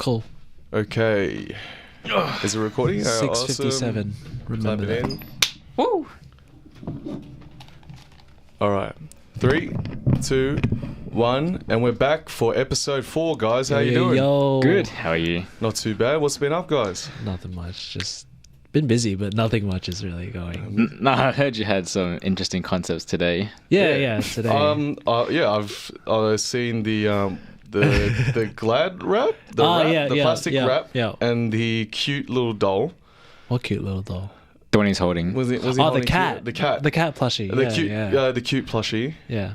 Cool. Okay. Is it recording? 6:57. Awesome. Remember Clap it that. in. Woo! All right. 3, 2, 1, and we're back for episode 4, guys. How you doing? Yo. Good. How are you? Not too bad. What's been up, guys? Nothing much. Just been busy, but nothing much is really going. No, I heard you had some interesting concepts today. Yeah. Today. I've seen the Glad wrap, the plastic wrap, and the cute little doll. What cute little doll? The one he's holding. Was he The holding cat. The cat. The cat plushie. The cute plushie. Yeah.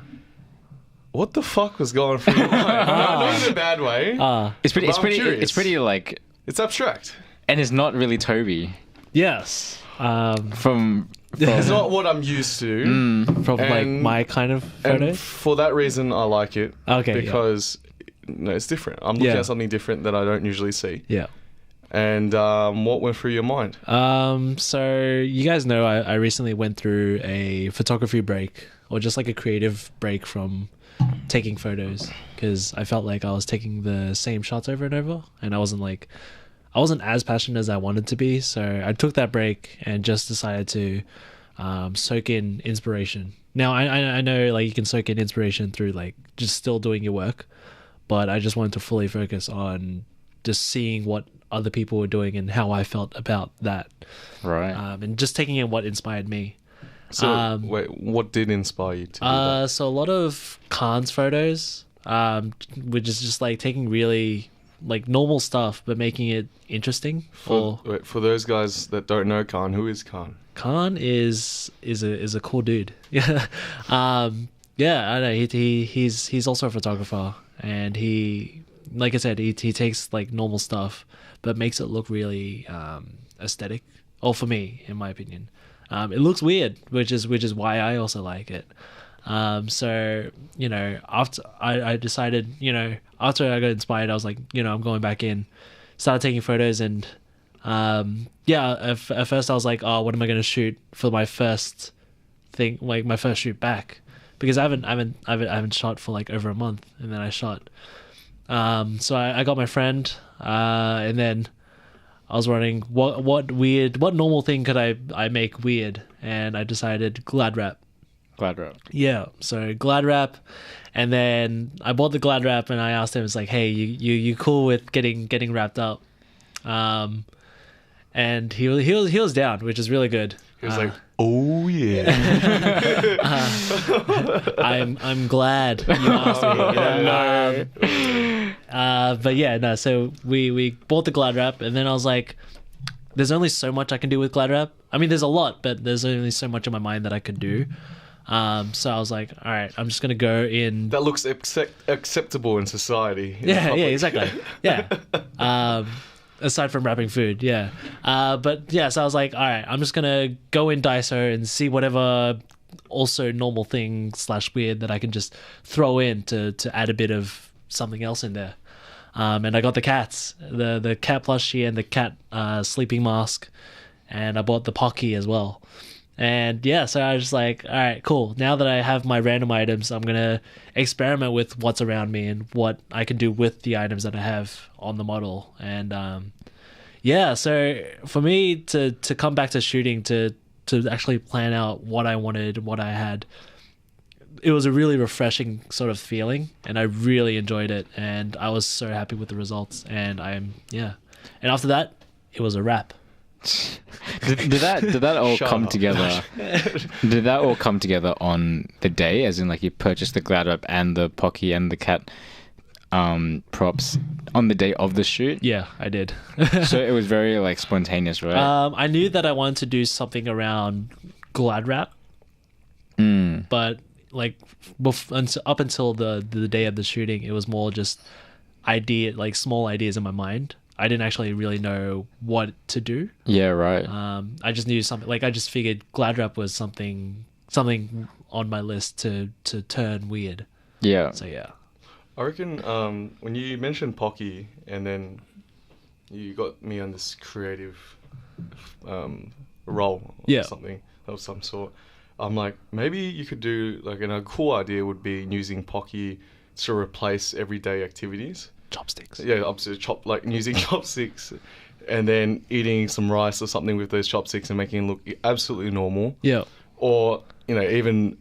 What the fuck was going through your mind? Not in a bad way. It's pretty. But I'm curious. It's pretty like. It's abstract. And it's not really Toby. Yes. From It's not what I'm used to. From like my kind of And photos. for that reason, I like it. Okay. Because it's different. I'm looking at something different that I don't usually see. Yeah. And what went through your mind? So you guys know I recently went through a photography break, or just like a creative break from taking photos, because I felt like I was taking the same shots over and over, and I wasn't as passionate as I wanted to be. So I took that break and just decided to soak in inspiration. Now I know like you can soak in inspiration through like just still doing your work, but I just wanted to fully focus on just seeing what other people were doing and how I felt about that. Right. And just taking in what inspired me. So, wait, what did inspire you to do that? So a lot of Khan's photos, which is just like taking really like normal stuff, but making it interesting. For those guys that don't know Khan, who is Khan? Khan is a cool dude. Yeah. I know he's also a photographer, and he, like I said, he takes like normal stuff but makes it look really aesthetic. Or for me, in my opinion, it looks weird, which is why I also like it. So after I decided, after I got inspired, I was like, I'm going back in, started taking photos, and at first I was like, oh, what am I going to shoot for my first thing, like my first shoot back, because I haven't shot for like over a month, and then I shot. So I got my friend, and then I was running what normal thing could I make weird, and I decided Glad wrap. Glad wrap. Yeah, so Glad wrap, and then I bought the Glad wrap, and I asked him, it's like, hey, you cool with getting wrapped up? And he was down, which is really good. He was like, oh yeah. I'm glad you asked me. But yeah, no. So we bought the Glad wrap, and then I was like, there's only so much I can do with Glad wrap. I mean, there's a lot, but there's only so much in my mind that I could do. So I was like, all right, I'm just gonna go in. That looks acceptable in society. Yeah, exactly. Yeah. Aside from wrapping food, yeah. But yeah, so I was like, all right, I'm just gonna go in Daiso and see whatever also normal thing / weird that I can just throw in to add a bit of something else in there. And I got the cats, the cat plushie and the cat sleeping mask, and I bought the Pocky as well. And yeah, so I was just like, all right, cool. Now that I have my random items, I'm going to experiment with what's around me and what I can do with the items that I have on the model. And so for me to come back to shooting, to actually plan out what I wanted, what I had, it was a really refreshing sort of feeling, and I really enjoyed it. And I was so happy with the results. And and after that, it was a wrap. Did that all come together? Did that all come together on the day, as in like you purchased the Glad wrap and the Pocky and the cat props on the day of the shoot? Yeah, I did. So it was very like spontaneous, right? I knew that I wanted to do something around Glad wrap, but like up until the day of the shooting, it was more just small ideas in my mind. I didn't actually really know what to do. Yeah, right. I just knew something. Like I just figured Glad wrap was something on my list to turn weird. Yeah. So yeah. I reckon when you mentioned Pocky, and then you got me on this creative role or something of some sort, I'm like, maybe you could do like, and a cool idea would be using Pocky to replace everyday activities. chopsticks. Yeah, obviously using chopsticks, and then eating some rice or something with those chopsticks and making it look absolutely normal. Yeah. Or even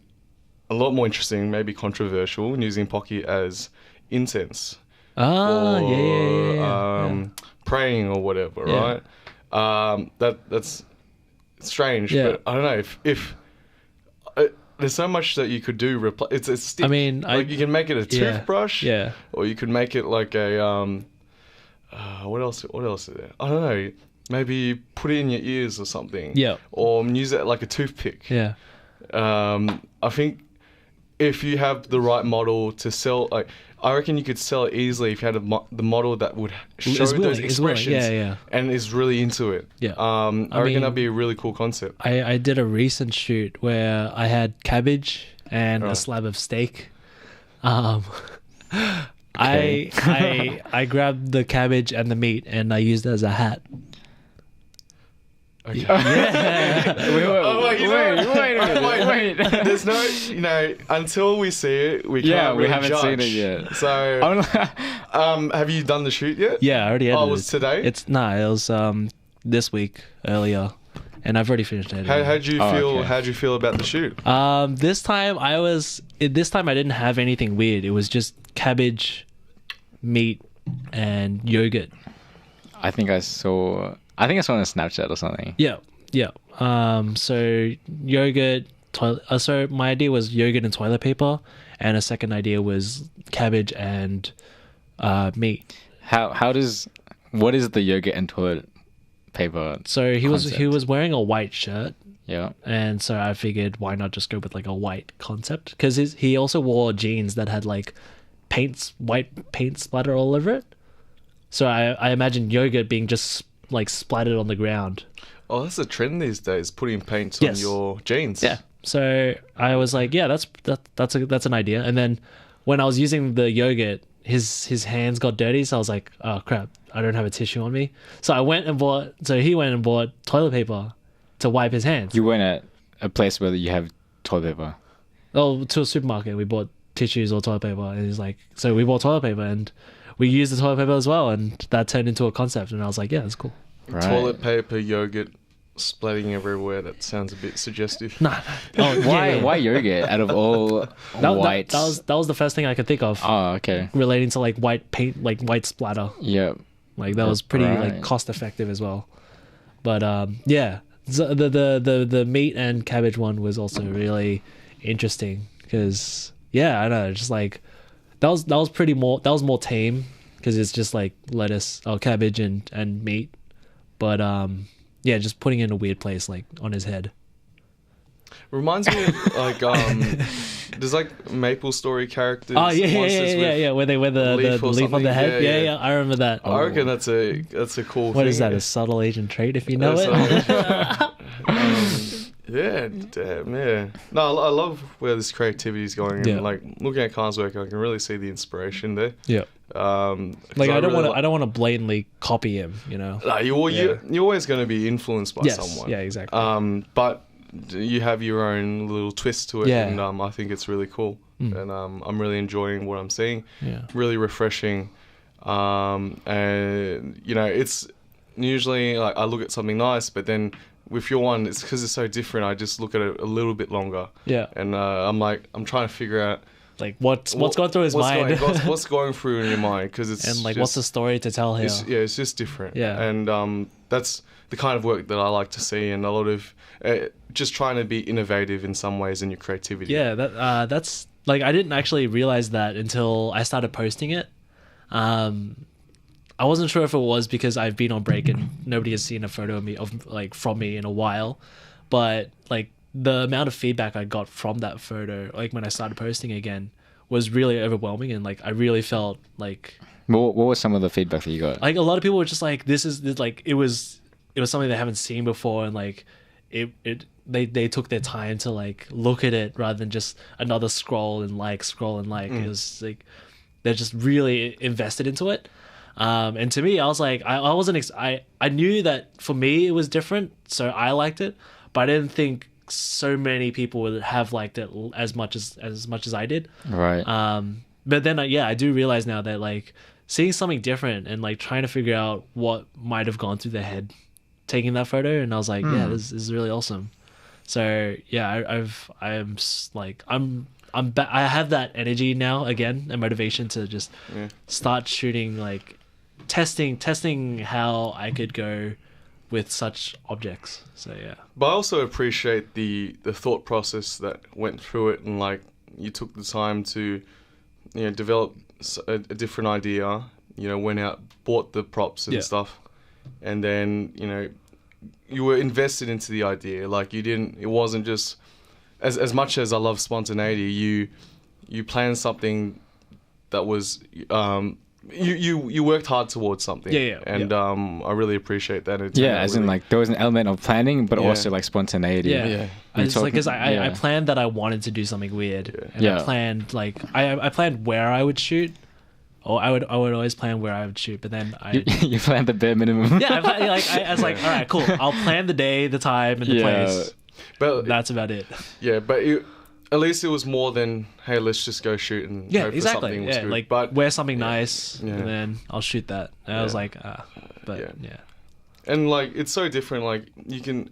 a lot more interesting, maybe controversial, using Pocky as incense. Praying or whatever, right? That's strange, but I don't know if there's so much that you could do. It's a stick. I mean, you can make it a toothbrush, or you could make it like a what else is there? I don't know. Maybe put it in your ears or something. Yeah. Or use it like a toothpick. Yeah. I think if you have the right model to sell, I reckon you could sell it easily if you had the model that would show those expressions and is really into it. Yeah. I reckon that'd be a really cool concept. I did a recent shoot where I had cabbage and a slab of steak. I grabbed the cabbage and the meat and I used it as a hat. Okay. Yeah. Wait. There's no, until we see it, we can't really haven't judge. seen it yet. So, have you done the shoot yet? Yeah, I already edited. Oh, it was today? It was this week earlier, and I've already finished editing. How'd you feel? How'd you feel about the shoot? This time I didn't have anything weird. It was just cabbage, meat, and yogurt. I think I saw it on Snapchat or something. Yeah. So yogurt. So my idea was yogurt and toilet paper, and a second idea was cabbage and meat. What is the yogurt and toilet paper? So he was wearing a white shirt. Yeah. And so I figured, why not just go with like a white concept? Because he also wore jeans that had like white paint splatter all over it. So I imagine yogurt being just like splattered on the ground. Oh, that's a trend these days, putting paint on your jeans. Yeah. So I was like, yeah, that's an idea. And then when I was using the yogurt, his hands got dirty, so I was like, oh crap, I don't have a tissue on me. So he went and bought toilet paper to wipe his hands. You went at a place where you have toilet paper? Oh, to a supermarket. We bought tissues or toilet paper, and he's like, so we bought toilet paper and we used the toilet paper as well, and that turned into a concept. And I was like, yeah, that's cool. Right. Toilet paper, yogurt, splatting everywhere. That sounds a bit suggestive. No. Oh, why yogurt out of all whites? That was the first thing I could think of. Oh, okay. Relating to like white paint, like white splatter. Yeah. Like that was pretty like cost effective as well. But yeah, the meat and cabbage one was also really interesting because I don't know, just like that was more tame because it's just like lettuce, cabbage and meat. But just putting it in a weird place like on his head. Reminds me of like there's like Maple Story characters. Oh yeah, where they wear the leaf on the head. Yeah, I remember that. I reckon that's a cool thing. What is that? A subtle Asian trait, if you know it. Yeah, damn, yeah. No, I love where this creativity is going. And like looking at Khan's work, I can really see the inspiration there. Yeah. Like I don't want to blatantly copy him, you know. You're always going to be influenced by someone. Yeah, exactly. But you have your own little twist to it, and I think it's really cool. And I'm really enjoying what I'm seeing. Yeah. Really refreshing. And it's usually like I look at something nice, but then with your one, it's because it's so different. I just look at it a little bit longer. Yeah. And I'm trying to figure out like what's going through his mind. What's going through in your mind? Because it's and like what's the story to tell here? It's just different. Yeah. And that's the kind of work that I like to see, and a lot of just trying to be innovative in some ways in your creativity. Yeah. That's like I didn't actually realize that until I started posting it. I wasn't sure if it was because I've been on break and nobody has seen a photo from me in a while, but like the amount of feedback I got from that photo, like when I started posting again, was really overwhelming, and like I really felt like. What was some of the feedback that you got? Like a lot of people were just like, "This like it was something they haven't seen before," and like they took their time to like look at it rather than just another scroll and like. It was like they're just really invested into it. And to me, I was like, I wasn't. I knew that for me it was different, so I liked it, but I didn't think so many people would have liked it as much as I did. Right. But then I do realize now that like seeing something different and like trying to figure out what might have gone through their head taking that photo, and I was like, yeah, this is really awesome. So yeah, I have that energy now again and motivation to just start shooting, like testing how I could go with such objects. So yeah. But I also appreciate the thought process that went through it, and like you took the time to, you know, develop a different idea. You know, went out, bought the props and stuff, and then, you know, you were invested into the idea. Like it wasn't just as much as I love spontaneity. You planned something that was you worked hard towards something. And I really appreciate that. As in like there was an element of planning, but also like spontaneity. Because I planned that I wanted to do something weird, and I planned like I planned where I would shoot. Or I would always plan where I would shoot, but then you planned the bare minimum. I was like, all right, cool. I'll plan the day, the time, and the place. But that's about it. Yeah, but at least it was more than, hey, let's just go shoot and hope for something was good. Like but wear something nice, and then I'll shoot that. And I was like, And like it's so different. Like you can,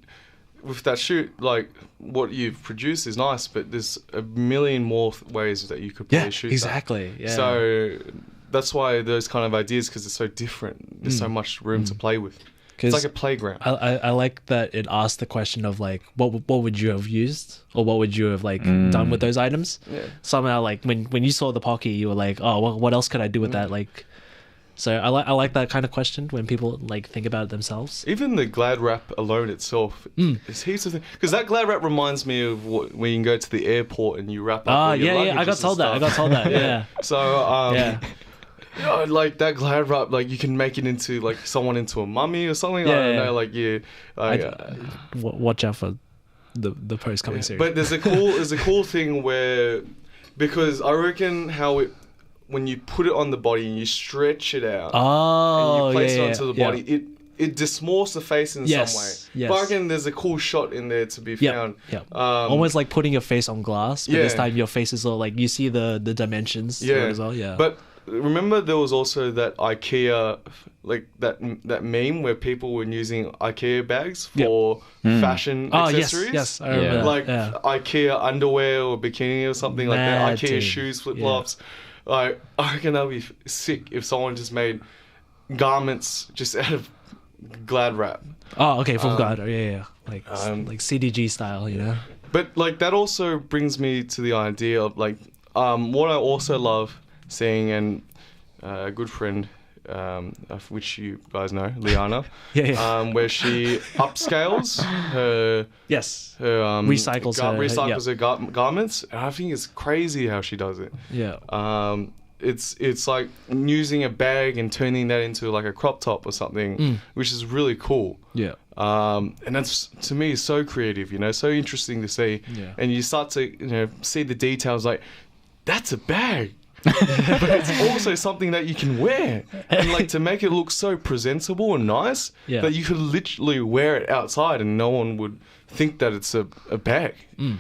with that shoot, like what you've produced is nice, but there's a million more ways that you could probably shoot. Exactly. That. So that's why those kind of ideas, because they're so different. There's so much room to play with. It's like a playground. I like that it asked the question of like, what would you have used, or what would you have like done with those items? Yeah. Somehow, like when you saw the Pocky, you were like, oh, well, what else could I do with that? Like, so I like that kind of question when people like think about it themselves. Even the Glad wrap alone itself, is heaps of things. Because that Glad wrap reminds me of when you can go to the airport and you wrap up all your luggage. I got told that. Yeah. So like that Glad wrap, like you can make it into like someone into a mummy or something. I don't know, like watch out for the post coming soon. But there's a cool thing where, because I reckon when you put it on the body and you stretch it out and you place it onto the body, it dismorphs the face in some way. Yes. But I reckon there's a cool shot in there to be found. Almost like putting your face on glass, but this time your face is all like, you see the dimensions as well. Yeah. But remember there was also that IKEA, like that meme where people were using IKEA bags for fashion accessories. Yes, I remember that. Like IKEA underwear or bikini or something like that. IKEA shoes, flip-flops. Like, I reckon that'd be sick if someone just made garments just out of Glad wrap. Oh, okay, from Glad. Like CDG style, you know. But like that also brings me to the idea of like what I also love seeing, and a good friend, of which you guys know, Liana, where she upscales her recycles her garments. And I think it's crazy how she does it. It's like using a bag and turning that into like a crop top or something, which is really cool. And that's, to me, so creative, you know, so interesting to see. And you start to, you know, see the details, like, that's a bag. But it's also something that you can wear, and like to make it look so presentable and nice that you could literally wear it outside and no one would think that it's a bag. You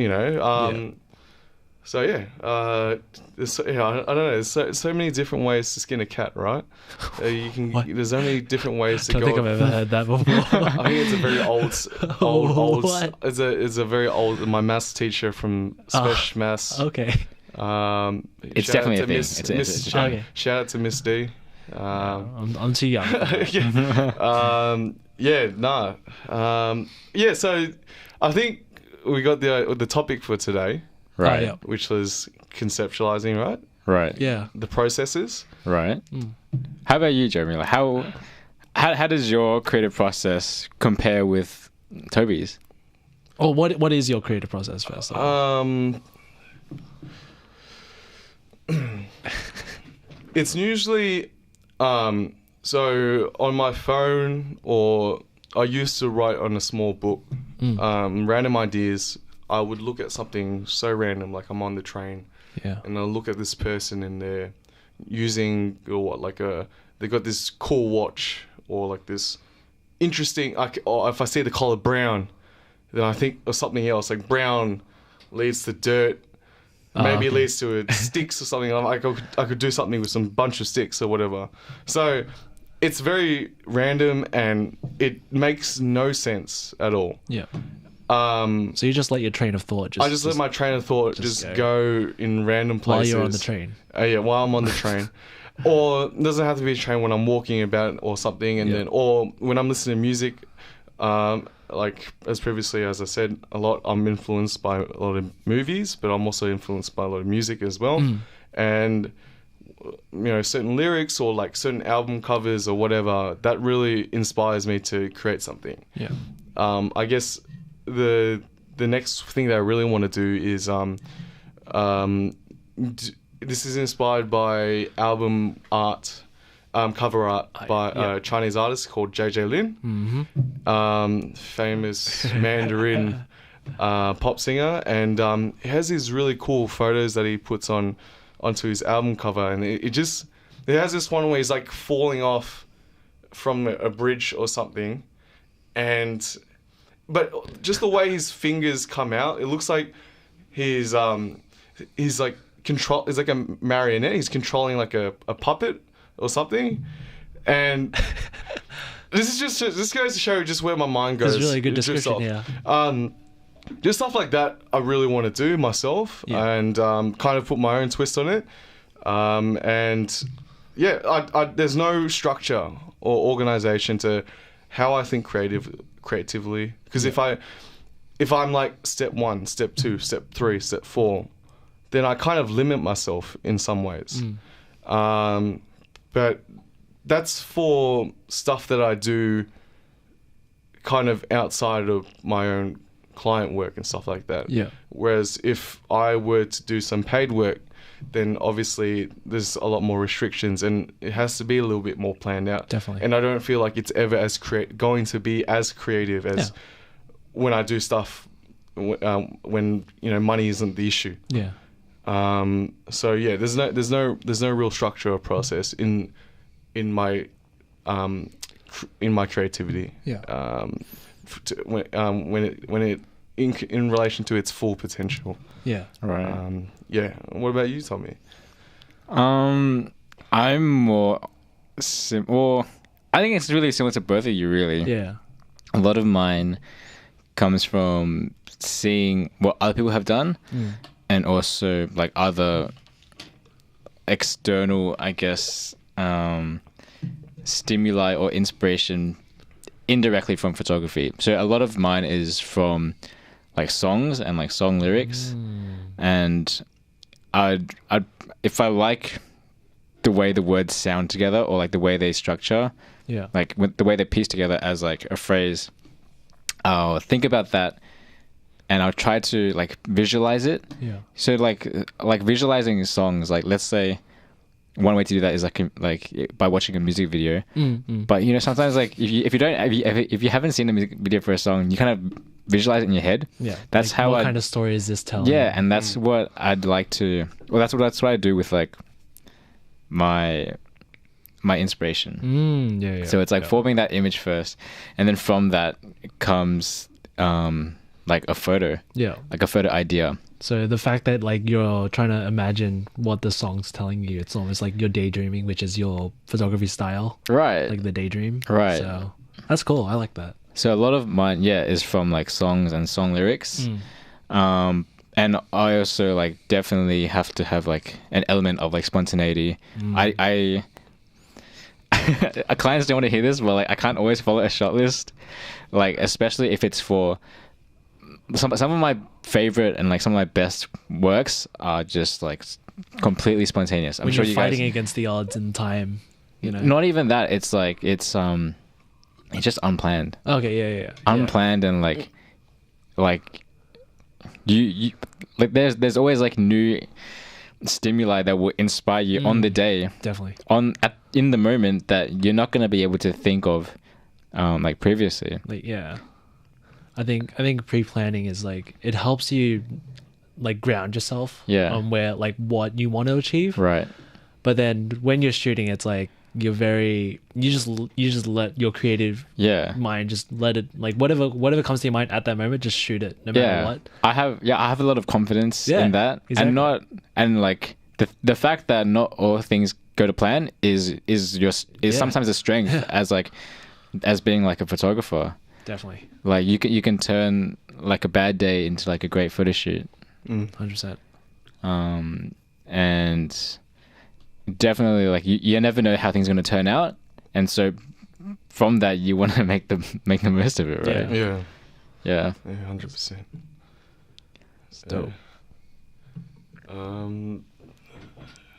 know, so I don't know. There's so many different ways to skin a cat, right? You can. There's only different ways to go. I don't think I've ever heard that before. I think it's a very old. It's a very old. My maths teacher from Special Maths. Okay. It's definitely a thing. Shout out to Miss D. I'm too young. So I think we got the topic for today, right? Which was conceptualizing, right? Right. Yeah. The processes. Right. How about you, Jeremy? Like how does your creative process compare with Toby's? Or what is your creative process first? It's usually so on my phone, or I used to write on a small book random ideas. I would look at something so random, like I'm on the train, and I'll look at this person and they're using they got this cool watch, or like this interesting, or if I see the color brown, then I think of something else, like brown leads to dirt. maybe it leads to sticks or something. I could do something with some bunch of sticks or whatever. So it's very random and it makes no sense at all. Yeah. So you just let your train of thought I just let my train of thought just go in random places. While you're on the train. Yeah, while I'm on the train. Or it doesn't have to be a train, when I'm walking about or something, and then, or when I'm listening to music, like as previously as I said, I'm influenced by a lot of movies, but I'm also influenced by a lot of music as well. And certain lyrics or like certain album covers or whatever, that really inspires me to create something. Yeah. I guess the next thing that I really want to do is this is inspired by album art, cover art by a Chinese artist called JJ Lin, famous Mandarin pop singer, and he has these really cool photos that he puts onto his album cover, and it has this one where he's like falling off from a bridge or something, but just the way his fingers come out, it looks like he's like it's like a marionette. He's controlling like a puppet or something, and this goes to show just where my mind goes. It's really good description. Yeah. Just stuff like that I really want to do myself, and kind of put my own twist on it. And yeah, there's no structure or organization to how I think creatively. Because if I'm like step 1, step 2, step 3, step 4, then I kind of limit myself in some ways. But that's for stuff that I do kind of outside of my own client work and stuff like that. Yeah. Whereas if I were to do some paid work, then obviously there's a lot more restrictions and it has to be a little bit more planned out. Definitely. And I don't feel like it's ever going to be as creative as when I do stuff when money isn't the issue. Yeah. So yeah, there's no real structure or process in my creativity. Yeah. When it in relation to its full potential. Yeah. Right. Yeah. What about you, Tommy? I'm more I think it's really similar to both of you, really. Yeah. A lot of mine comes from seeing what other people have done, and also like other external, I guess, stimuli or inspiration indirectly from photography. So a lot of mine is from like songs and like song lyrics, and I'd if I like the way the words sound together or like the way they structure, like the way they piece together as like a phrase, I'll think about that and I'll try to like visualize it. Yeah. So like visualizing songs, like let's say one way to do that is like by watching a music video. But sometimes like if you haven't seen a music video for a song, you kind of visualize it in your head. Yeah. That's like, how what kind of story is this telling? Yeah, and that's what I'd like to. Well, that's what I do with like my inspiration. Yeah. So it's like forming that image first, and then from that comes like a photo. Yeah. Like a photo idea. So the fact that like you're trying to imagine what the song's telling you, it's almost like you're daydreaming, which is your photography style. Right. Like the daydream. Right. So that's cool. I like that. So a lot of mine, is from like songs and song lyrics. And I also like definitely have to have like an element of like spontaneity. I clients don't want to hear this, but like I can't always follow a shot list. Like especially if it's for some of my favorite and like some of my best works are just like completely spontaneous. I'm sure you're fighting against the odds in time, Not even that. It's like it's just unplanned. Okay, yeah. Unplanned and like you like there's always like new stimuli that will inspire you on the day. Definitely. In the moment that you're not gonna be able to think of like previously. Like, yeah. I think pre-planning is like it helps you like ground yourself on where like what you want to achieve. Right. But then when you're shooting, it's like you're very you just let your creative mind just let it, like whatever comes to your mind at that moment, just shoot it no matter what. I have a lot of confidence in that, exactly. and like the fact that not all things go to plan is sometimes a strength as being like a photographer. Definitely. Like you can turn like a bad day into like a great photo shoot. 100%. And definitely, like you never know how things are going to turn out, and so from that you want to make the most of it, right? Yeah, 100%. It's dope.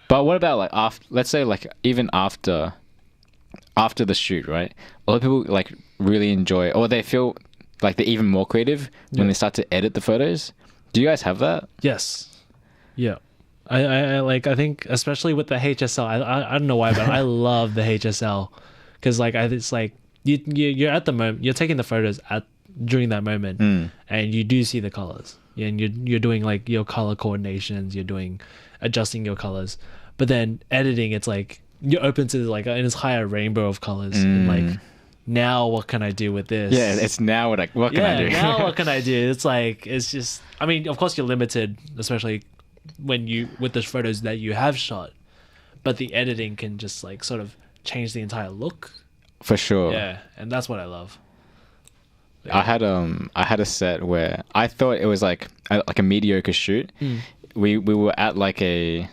But what about like after, let's say like even after the shoot, right? A lot of people like really enjoy, or they feel like they're even more creative when they start to edit the photos. Do you guys have that? Yes. Yeah. I think especially with the HSL, I don't know why, but I love the HSL because like it's like you're at the moment, you're taking the photos during that moment, and you do see the colors, and you're doing like your color coordinations, you're doing adjusting your colors, but then editing, it's like you're open to like an entire rainbow of colors, and like now what can I do with this? Yeah, it's now what can I do? Now what can I do? It's like it's just, I mean, of course you're limited, especially with the photos that you have shot, but the editing can just like sort of change the entire look. For sure. Yeah, and that's what I love. Yeah. I had a set where I thought it was like a mediocre shoot. We were at like a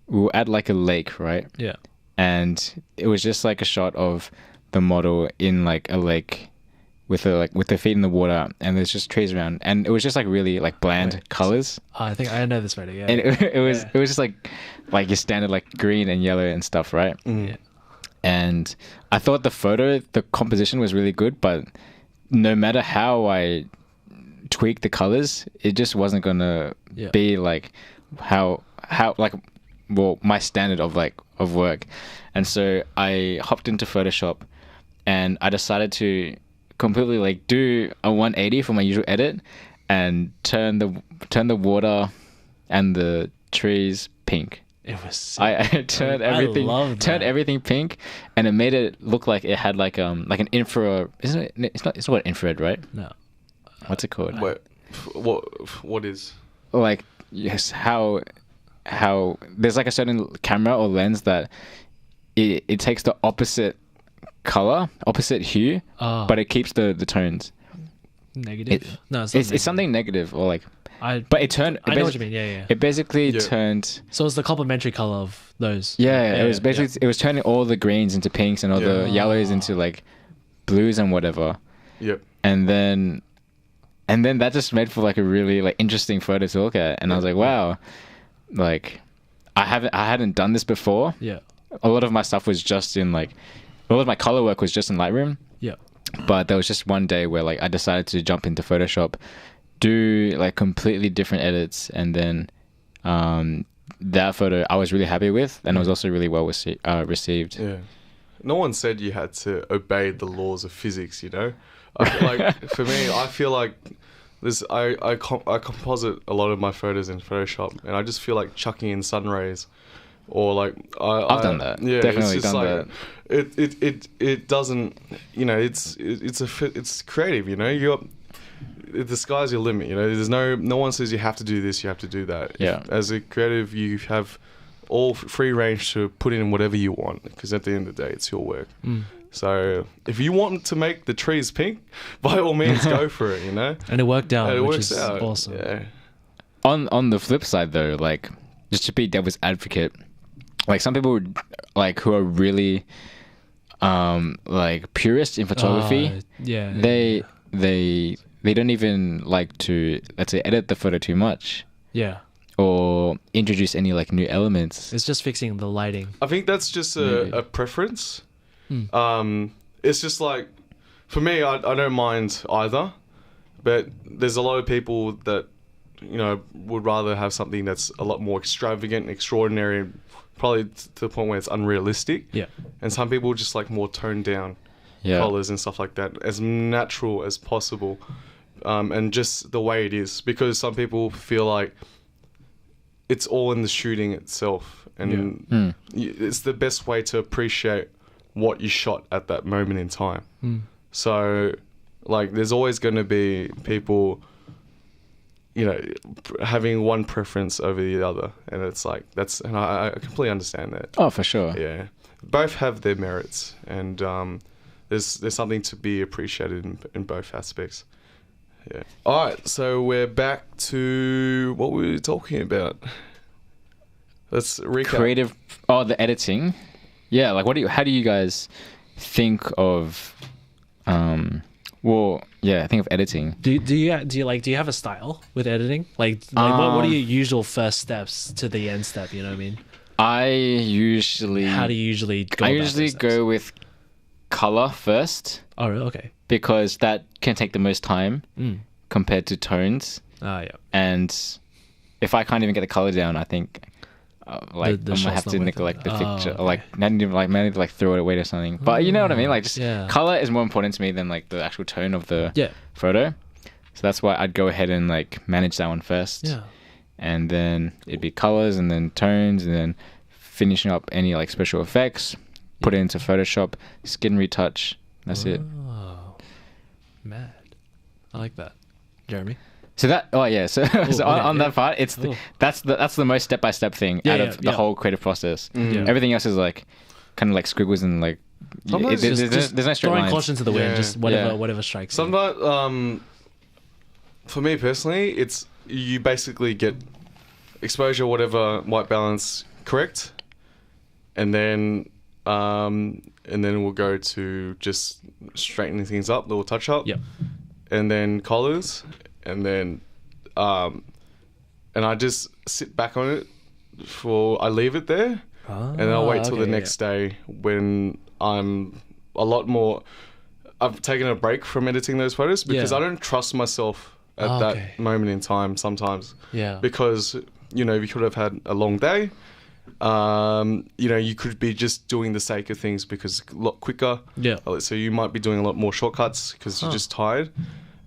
lake, right? Yeah. And it was just like a shot of the model in like a lake with their feet in the water, and there's just trees around, and it was just like really like bland colors. I think I know this photo. Yeah, and it was just like your standard like green and yellow and stuff, right? Yeah. And I thought the composition was really good, but no matter how I tweaked the colors, it just wasn't gonna be like how like my standard of work. And so I hopped into Photoshop, and I decided to completely like do a 180 for my usual edit and turn the water and the trees pink. It was sick. I turned everything pink, and it made it look like it had like an infrared. Isn't it? It's not infrared, right? No. What's it called? What is? Like, yes, how there's like a certain camera or lens that it takes the opposite color, opposite hue, but it keeps the tones. Negative? It's something negative, or like. But it turned. I know what you mean. Yeah. It basically turned. So it's the complementary color of those. Yeah, it was basically it was turning all the greens into pinks and all the yellows into like blues and whatever. Yep. And then that just made for like a really like interesting photo to look at, and I was like, wow, like I hadn't done this before. Yeah. A lot of my stuff was just in like. A lot of my color work was just in Lightroom. Yeah. But there was just one day where like I decided to jump into Photoshop, do like completely different edits, and then that photo I was really happy with, and it was also really well received. Yeah. No one said you had to obey the laws of physics, you know? Like for me, I feel like I composite a lot of my photos in Photoshop, and I just feel like chucking in sun rays. Or like I've done that. Yeah, definitely done like, that. It doesn't, you know, it's creative, you know. The sky's your limit, you know. There's no one says you have to do this, you have to do that. Yeah. As a creative, you have all free range to put in whatever you want, because at the end of the day, it's your work. So if you want to make the trees pink, by all means, go for it, you know. And it worked out. And which is awesome. Yeah. On the flip side, though, like just to be devil's advocate. Like some people like who are really like purists in photography, they don't even like to, let's say, edit the photo too much. Yeah. Or introduce any like new elements. It's just fixing the lighting. I think that's just a preference. It's just like, for me, I don't mind either, but there's a lot of people that, you know, would rather have something that's a lot more extravagant, extraordinary, probably to the point where it's unrealistic. Yeah. And some people just like more toned down colors and stuff like that, as natural as possible, and just the way it is. Because some people feel like it's all in the shooting itself, and it's the best way to appreciate what you shot at that moment in time. So, like, there's always going to be people, you know, having one preference over the other, and it's like and I completely understand that. Oh, for sure. Yeah, both have their merits, and there's something to be appreciated in both aspects. Yeah. All right, so we're back to what we were talking about. Let's recap. The editing. Yeah, like how do you guys think of think of editing. Do you have a style with editing? Like what are your usual first steps to the end step, you know what I mean? How do you usually go? I usually go with color first. Oh, really? Okay. Because that can take the most time compared to tones. Yeah. And if I can't even get the color down, I think I might have to neglect the picture, or like not even like maybe like throw it away or something. But you know what I mean? Like just color is more important to me than like the actual tone of the photo. So that's why I'd go ahead and like manage that one first. Yeah. And then it'd be colors and then tones and then finishing up any like special effects, put it into Photoshop, skin retouch. That's it. Oh, mad. I like that. Jeremy? So that on that part, it's that's the most step-by-step thing out of the whole creative process. Everything else is like kind of like squiggles and like there's no straight throwing lines. caution to the wind, just whatever strikes. Sometimes, for me personally, it's you basically get exposure, whatever, white balance correct, and then we'll go to just straightening things up, little touch up, and then colors. And then, and I just sit back on it I leave it there, and then I'll wait till the next day when I'm a lot more. I've taken a break from editing those photos because I don't trust myself at that moment in time sometimes. Yeah. Because, you could have had a long day. You could be just doing the sake of things because it's a lot quicker. Yeah. So you might be doing a lot more shortcuts because you're just tired.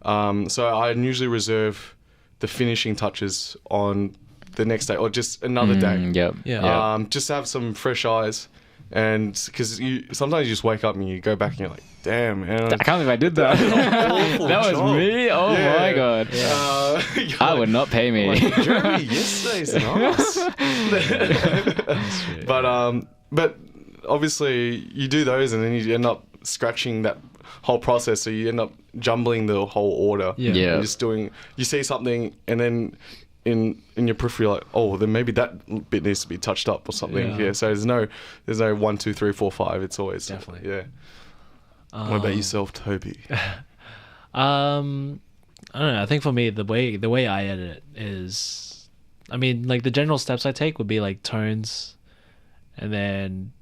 So I usually reserve the finishing touches on the next day or just another day. Just to have some fresh eyes, and because sometimes you just wake up and you go back and you're like, damn, man, I can't believe I did that. That was me. Oh my god. I would not pay me. Like, Jeremy, yesterday's nice. But obviously you do those and then you end up scratching that whole process, so you end up jumbling the whole order. And just you see something and then in your periphery like, oh, then maybe that bit needs to be touched up or something. So there's no 1, 2, 3, 4, 5. It's always definitely. What about yourself, Toby? I don't know. I think for me the way I edit it is, I mean, like the general steps I take would be like tones, and then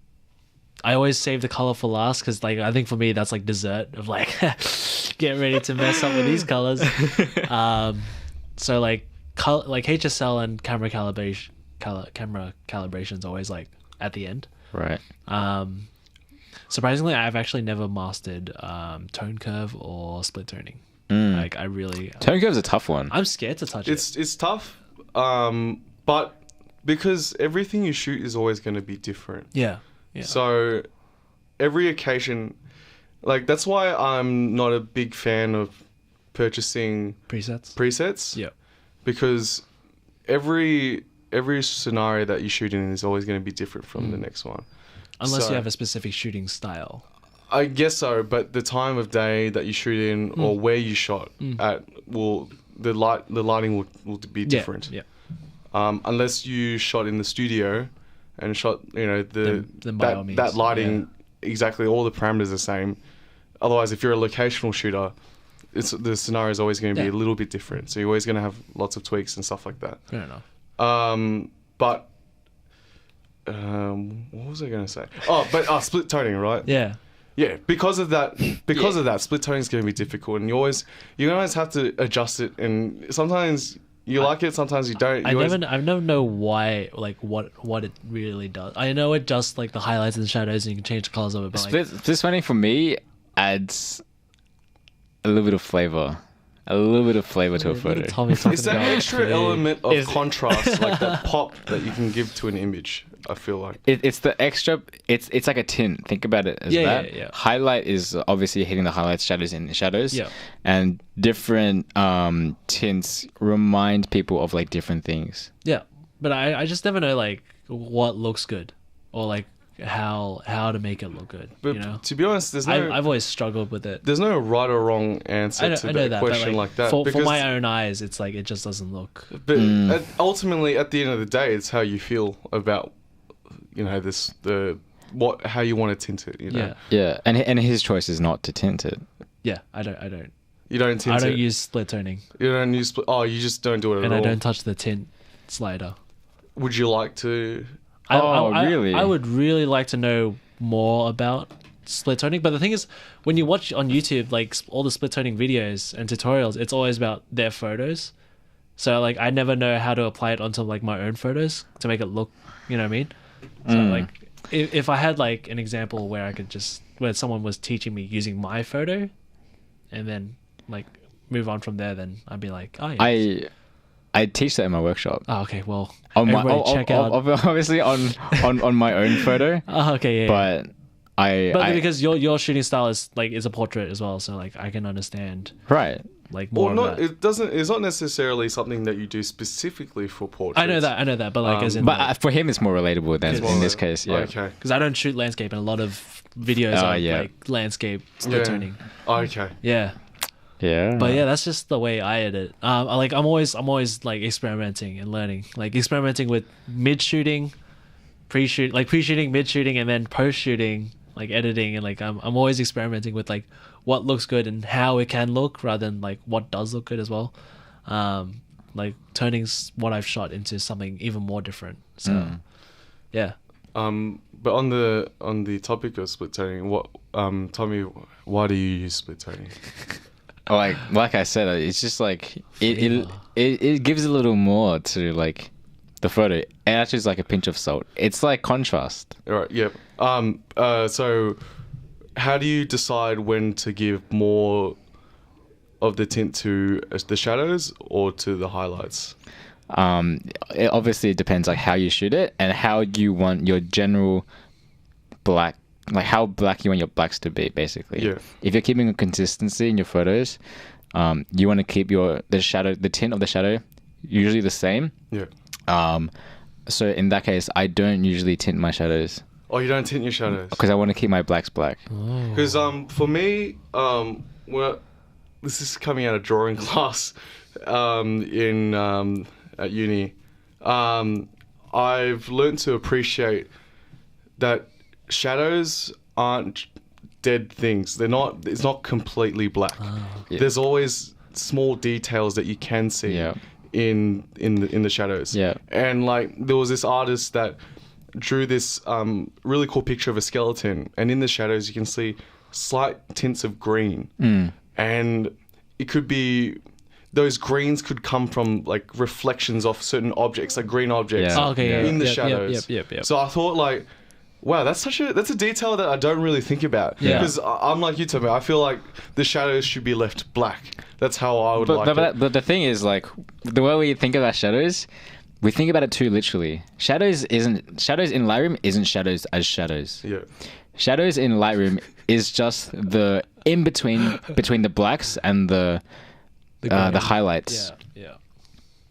I always save the color for last because, like, I think for me that's like dessert of like getting ready to mess up with these colors. So like HSL and camera calibration is always like at the end. Right. Surprisingly, I've actually never mastered tone curve or split toning. Like I really tone curve's a tough one. I'm scared to touch it. It's tough, but because everything you shoot is always going to be different. Yeah. So every occasion, like that's why I'm not a big fan of purchasing presets. Yeah. Because every scenario that you shoot in is always going to be different from the next one. Unless you have a specific shooting style. I guess so, but the time of day that you shoot in or where you shot at the lighting will be different. Yeah. Unless you shot in the studio and shot, that lighting, exactly all the parameters are the same. Otherwise, if you're a locational shooter, the scenario is always going to be a little bit different. So you're always going to have lots of tweaks and stuff like that. Fair enough. But what was I going to say? Split toning, right? Yeah. Yeah, because of that, split toning is going to be difficult, and you always have to adjust it, and sometimes you like it, sometimes you don't. I never know why, like what it really does. I know it just like the highlights and the shadows, and you can change the colors of it. But split toning for me adds a little bit of flavor. a little bit of flavor to a photo. It's that extra element of contrast, like that pop that you can give to an image. I feel like it's the extra. It's like a tint. Think about it as that. Yeah. Highlight is obviously hitting the highlights, shadows in the shadows. Yeah. And different tints remind people of like different things. Yeah, but I just never know like what looks good or like how to make it look good. But you know? to be honest, I've always struggled with it. There's no right or wrong answer to that question like that. For my own eyes, it's like it just doesn't look. But ultimately, at the end of the day, it's how you feel about, you know, how you want to tint it. You know? Yeah. And his choice is not to tint it. Yeah, I don't. You don't tint it. I don't use split toning. You don't use split. Oh, you just don't do it at all. And I don't touch the tint slider. Would you like to? Really? I would really like to know more about split toning, but the thing is, when you watch on YouTube like all the split toning videos and tutorials, it's always about their photos. So like I never know how to apply it onto like my own photos to make it look, you know what I mean? So like if I had like an example where where someone was teaching me using my photo and then like move on from there, then I'd be like, oh yeah. I teach that in my workshop. Oh, okay. Well, check out. Obviously on my own photo. Oh, okay. Yeah. But because your shooting style is a portrait as well, so like I can understand. Right. Like more. Well, of that. it doesn't. It's not necessarily something that you do specifically for portraits. I know that, but like as in. But for him, it's more relatable than in this case. Yeah. Okay. Because I don't shoot landscape, and a lot of videos are like landscape split toning. Okay. Yeah. Yeah. But yeah, that's just the way I edit. I'm always like experimenting and learning, like experimenting with mid shooting, pre-shooting, mid shooting, and then post shooting, like editing, and like I'm always experimenting with like what looks good and how it can look rather than like what does look good as well. Like turning what I've shot into something even more different. So yeah. But on the topic of split toning, tell me, why do you use split toning? Like I said, it's just like it gives a little more to like the photo. It actually is like a pinch of salt. It's like contrast. All right. Yep. So how do you decide when to give more of the tint to the shadows or to the highlights? It obviously depends like how you shoot it and how you want your general black. Like how black you want your blacks to be, basically. Yeah. If you're keeping a consistency in your photos, you want to keep the tint of the shadow usually the same. Yeah. So in that case, I don't usually tint my shadows. Oh, you don't tint your shadows? Because I want to keep my blacks black. Because for me, this is coming out of drawing class at uni. I've learned to appreciate that shadows aren't dead things. It's not completely black. Yeah. There's always small details that you can see in the shadows. Yeah. And like there was this artist that drew this really cool picture of a skeleton, and in the shadows you can see slight tints of green. And it could be those greens could come from like reflections of certain objects, like green objects in the shadows. Yep. So I thought like, wow, that's a detail that I don't really think about. Yeah. Because I'm like you, Tommy. I feel like the shadows should be left black. That's how I would like it. But the thing is, like, the way we think about shadows, we think about it too literally. Shadows in Lightroom isn't shadows as shadows. Yeah. Shadows in Lightroom is just the in between the blacks and the highlights. Yeah.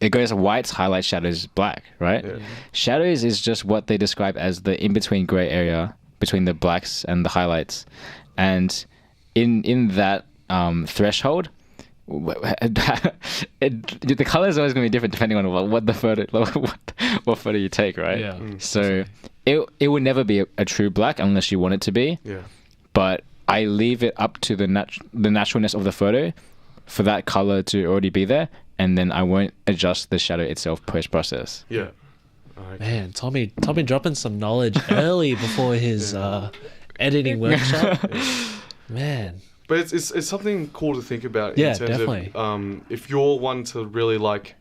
It goes whites, highlights, shadows, black, right? Yeah. Shadows is just what they describe as the in-between gray area between the blacks and the highlights. And in that threshold, the color is always going to be different depending on what the photo, what photo you take, right? Yeah. So it would never be a true black unless you want it to be. Yeah. But I leave it up to the naturalness of the photo for that color to already be there, and then I won't adjust the shadow itself post-process. Yeah. Man, Tommy dropping some knowledge early before his editing workshop. Man. But it's something cool to think about Yeah, in terms definitely. of if you're one to really like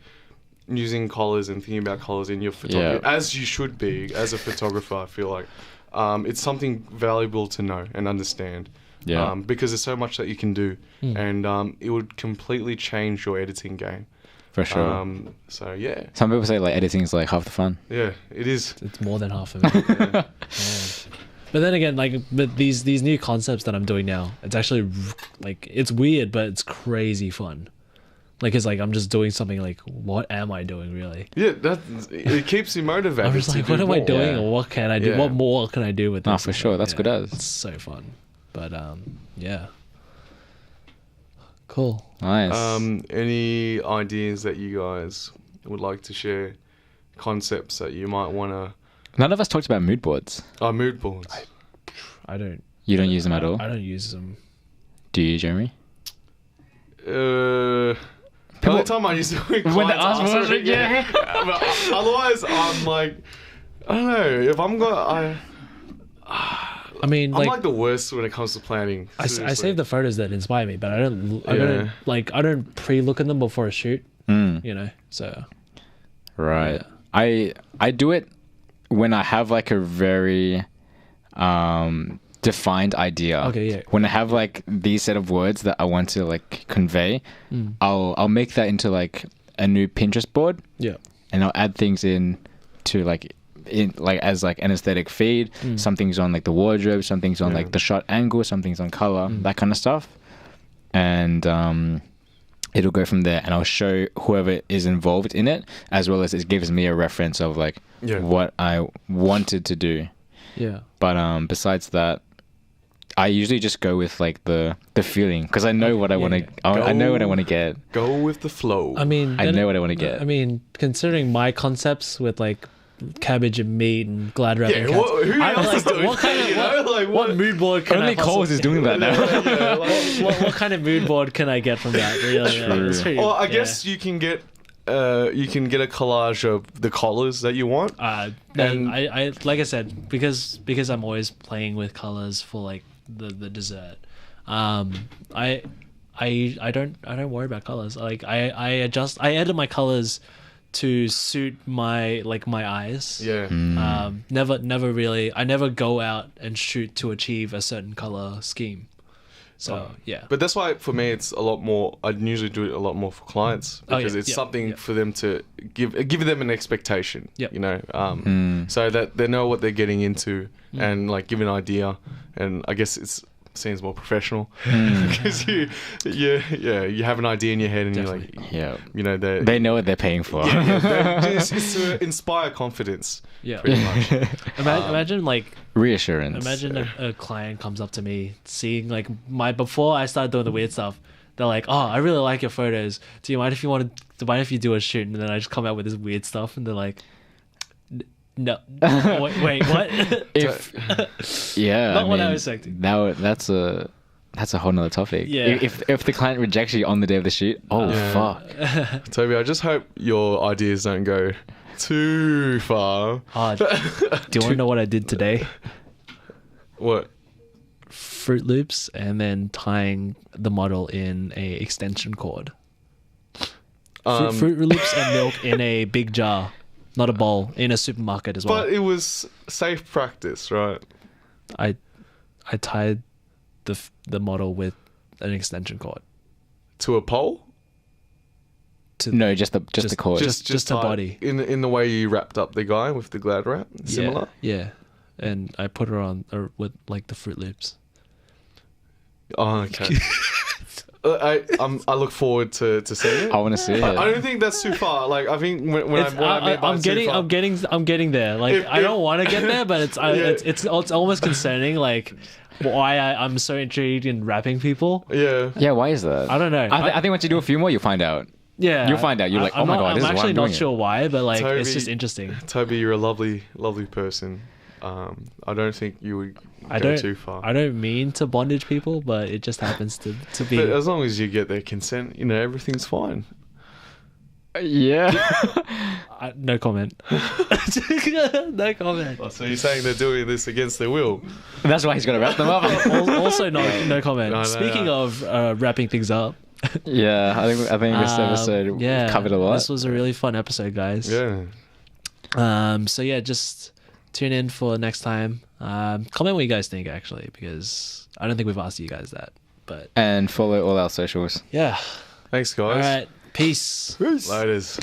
using colors and thinking about colors in your photography, as you should be as a photographer. I feel like it's something valuable to know and understand. Yeah. Because there's so much that you can do, and it would completely change your editing game. For sure. So yeah. Some people say like editing is like half the fun. Yeah, it is. It's more than half of it. Yeah. But then again, like, but these new concepts that I'm doing now, it's actually like, it's weird, but it's crazy fun. Like, it's like I'm just doing something like, what am I doing really? Yeah, it keeps you motivated. I'm just like, what am I doing, or what can I do? Yeah. What more can I do with this? Oh, for sure. That's good as. It's so fun. But yeah. Cool. Nice. Any ideas that you guys would like to share? Concepts that you might want to... None of us talked about mood boards. Oh, mood boards. I don't. You don't use them at all? I don't use them. Do you, Jeremy? The only time I use it when they ask for it, yeah. Otherwise, I'm like, I don't know. If I'm going, I mean, I'm like the worst when it comes to planning. I save the photos that inspire me, but I don't pre-look at them before a shoot. You know, so. Right. Yeah. I do it when I have like a very defined idea. Okay, yeah. When I have like these set of words that I want to like convey, I'll make that into like a new Pinterest board. Yeah. And I'll add things in to like as like an aesthetic feed. Some things on like the wardrobe, some things on like the shot angle, some things on color, that kind of stuff. And it'll go from there, and I'll show whoever is involved in it, as well as it gives me a reference of like what I wanted to do. Yeah. But besides that, I usually just go with like the feeling, because I know what I want to. I know what I want to get. Go with the flow. I mean, I know what I want to get. I mean, considering my concepts with like cabbage and meat and glad wrapping cats, who else is doing what kind that, of what mood board can Only Coles is doing that now. what kind of mood board can I get from that? Really? True. Well, I guess you can get a collage of the colors that you want. And I like I said, because I'm always playing with colors for like the dessert. I don't worry about colors. Like I edit my colors to suit my eyes. Yeah. Never really. I never go out and shoot to achieve a certain color scheme. So yeah. But that's why for me it's a lot more. I usually do it a lot more for clients because it's something for them to give them an expectation. Yeah. You know, so that they know what they're getting into and like give an idea. And I guess it seems more professional because you have an idea in your head and you're like, you know, they know what they're paying for. It's to inspire confidence. Yeah. Pretty much. Imagine like reassurance. Imagine a client comes up to me seeing like before I started doing the weird stuff. They're like, "Oh, I really like your photos. Do you mind if you do a shoot?" And then I just come out with this weird stuff, and they're like, "No, wait, what?" Not what I was expecting. Now that's a whole nother topic. Yeah. If the client rejects you on the day of the shoot, fuck. Toby, I just hope your ideas don't go too far. Do you want to know what I did today? What? Fruit Loops and then tying the model in a extension cord. Fruit Loops and milk in a big jar, not a bowl, in a supermarket as well. But it was safe practice, right? I tied the model with an extension cord to a pole. No, just the cord. Just a body. In the way you wrapped up the guy with the glad wrap, similar. Yeah, and I put her on with like the Fruit Loops. Oh, okay. I look forward to seeing it. I want to see it. I don't think that's too far. Like I think I'm getting there. Like I don't want to get there, but it's almost concerning. Like why I'm so intrigued in rapping people. Yeah. Yeah. Why is that? I don't know. I think once you do a few more, you'll find out. Yeah. You'll find out. You're like, oh my god, this is why I'm doing it. I'm actually not sure why, but like Toby, it's just interesting. Toby, you're a lovely person. I don't think you would go too far. I don't mean to bondage people, but it just happens to be. But as long as you get their consent, you know, everything's fine. Yeah. No comment. No comment. Oh, so you're saying they're doing this against their will? That's why he's got to wrap them up. Also, no comment. No, Speaking of wrapping things up. Yeah, I think this episode covered a lot. This was a really fun episode, guys. Yeah. So yeah, just tune in for next time. Comment what you guys think, actually, because I don't think we've asked you guys that. But And follow all our socials. yeah. Thanks, guys. All right. Peace. Laters.